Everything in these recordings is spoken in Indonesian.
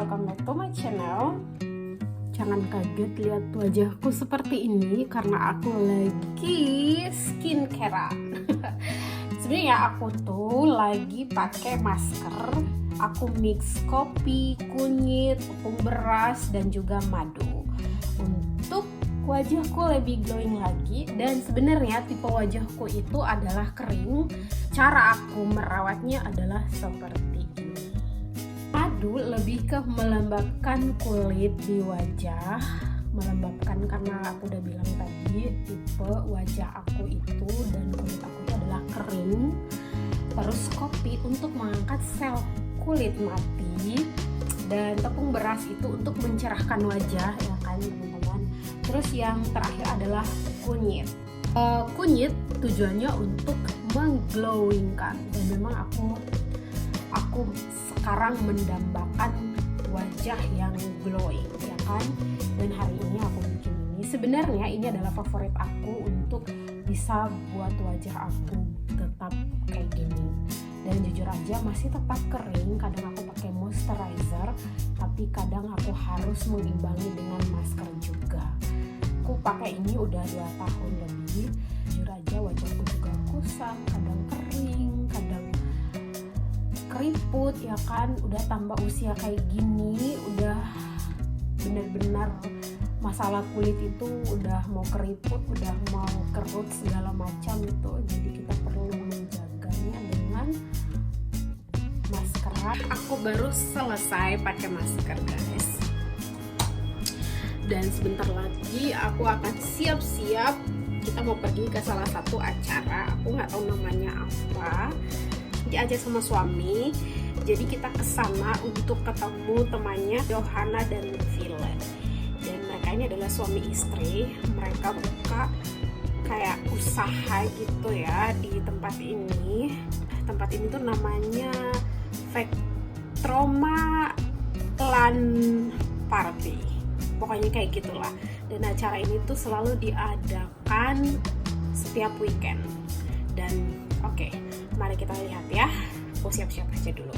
welcome back to my channel. Jangan kaget lihat wajahku seperti ini karena aku lagi skincarean. Sebenarnya aku tuh lagi pakai masker. Aku mix kopi, kunyit, tepung beras dan juga madu untuk wajahku lebih glowing lagi. Dan sebenarnya tipe wajahku itu adalah kering. Cara aku merawatnya adalah seperti ini. Madu lebih ke melembabkan kulit di wajah. Melembabkan karena aku udah bilang tadi tipe wajah aku itu dan kulit aku itu adalah kering. Terus kopi untuk mengangkat sel kulit mati, dan tepung beras itu untuk mencerahkan wajah, ya kan teman-teman. Terus yang terakhir adalah kunyit. Kunyit tujuannya untuk mengglowingkan, dan memang aku sekarang mendambakan wajah yang glowing, ya kan. Dan hari ini aku bikin ini. Sebenarnya ini adalah favorit aku untuk bisa buat wajah aku tetap kayak gini. Dan jujur aja masih tetap kering. Kadang aku pakai moisturizer, tapi kadang aku harus mengimbangi dengan masker juga. Aku pakai ini udah 2 tahun lebih. Jujur aja wajahku juga kusam, kadang kering, kadang keriput, ya kan. Udah tambah usia kayak gini, udah benar-benar masalah kulit itu udah mau keriput, udah mau kerut segala macam itu. Jadi kita perlu menjaganya dengan masker. Aku baru selesai pakai masker, guys. Dan sebentar lagi aku akan siap-siap. Kita mau pergi ke salah satu acara. Aku nggak tahu namanya apa. Diajak sama suami. Jadi kita ke sana untuk ketemu temannya Johanna dan Ville. Dan mereka ini adalah suami istri. Mereka buka kayak usaha gitu ya di tempat ini. Tempat ini tuh namanya Vectroma Lan Party. Pokoknya kayak gitulah. Dan acara ini tuh selalu diadakan setiap weekend. Dan oke, mari kita lihat ya. Aku siap-siap aja dulu.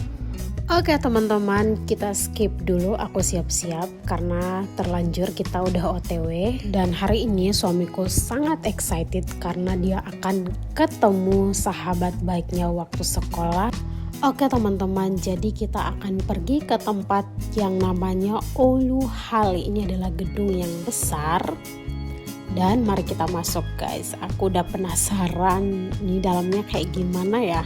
Oke teman-teman, kita skip dulu, aku siap-siap karena terlanjur kita udah OTW. Dan hari ini suamiku sangat excited karena dia akan ketemu sahabat baiknya waktu sekolah. Oke teman-teman, jadi kita akan pergi ke tempat yang namanya Oulu Halli. Ini adalah gedung yang besar. Dan mari kita masuk, guys. Aku udah penasaran nih dalamnya kayak gimana ya.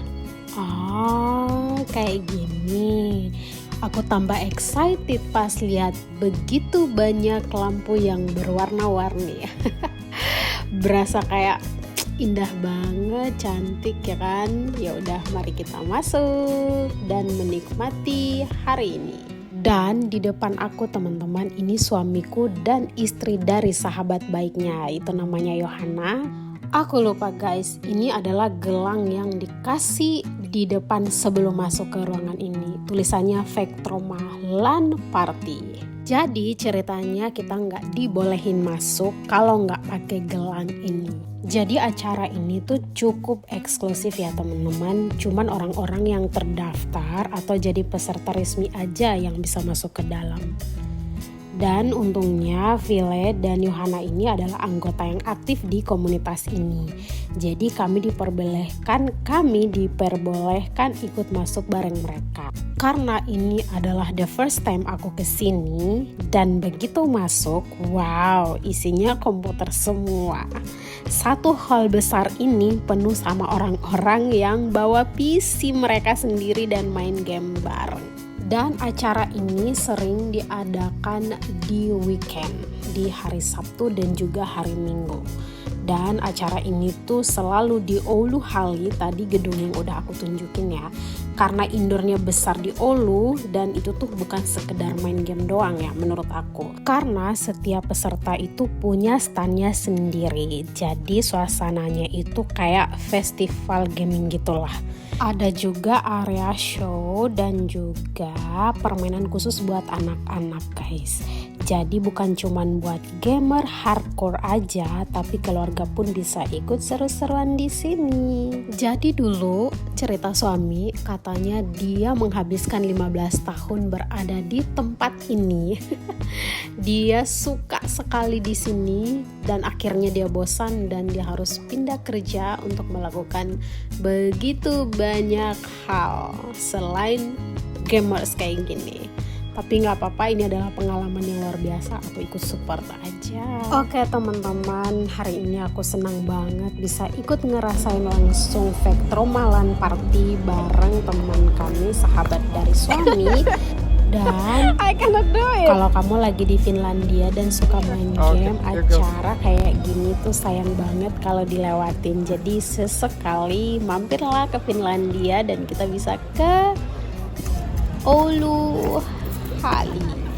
Kayak gini. Aku tambah excited pas lihat begitu banyak lampu yang berwarna-warni. Berasa kayak indah banget, cantik ya kan. Ya udah, mari kita masuk dan menikmati hari ini. Dan di depan aku teman-teman, ini suamiku dan istri dari sahabat baiknya, itu namanya Johanna. Aku lupa guys, ini adalah gelang yang dikasih di depan sebelum masuk ke ruangan ini. Tulisannya Vectroma Lan Party. Jadi ceritanya kita nggak dibolehin masuk kalau nggak pakai gelang ini. Jadi acara ini tuh cukup eksklusif ya teman-teman. Cuman orang-orang yang terdaftar atau jadi peserta resmi aja yang bisa masuk ke dalam. Dan untungnya Ville dan Johanna ini adalah anggota yang aktif di komunitas ini. Jadi kami diperbolehkan ikut masuk bareng mereka. Karena ini adalah the first time aku kesini, dan begitu masuk, wow, isinya komputer semua. Satu hall besar ini penuh sama orang-orang yang bawa PC mereka sendiri dan main game bareng. Dan acara ini sering diadakan di weekend, di hari Sabtu dan juga hari Minggu. Dan acara ini tuh selalu di Oulu Halli, tadi gedung yang udah aku tunjukin ya. Karena indoornya besar di Oulu, dan itu tuh bukan sekedar main game doang ya menurut aku. Karena setiap peserta itu punya standnya sendiri. Jadi suasananya itu kayak festival gaming gitulah. Ada juga area show dan juga permainan khusus buat anak-anak guys. Jadi bukan cuman buat gamer hardcore aja, tapi keluarga pun bisa ikut seru-seruan di sini. Jadi dulu cerita suami, kata katanya dia menghabiskan 15 tahun berada di tempat ini. Dia suka sekali di sini dan akhirnya dia bosan dan dia harus pindah kerja untuk melakukan begitu banyak hal selain gamers kayak gini. Tapi nggak apa-apa, ini adalah pengalaman yang luar biasa, aku ikut support aja. Oke teman-teman, hari ini aku senang banget bisa ikut ngerasain langsung Vectromalan party bareng teman kami, sahabat dari suami. Dan kalau kamu lagi di Finlandia dan suka main game, acara kayak gini tuh sayang banget kalau dilewatin. Jadi sesekali mampirlah ke Finlandia dan kita bisa ke Oulu Hali.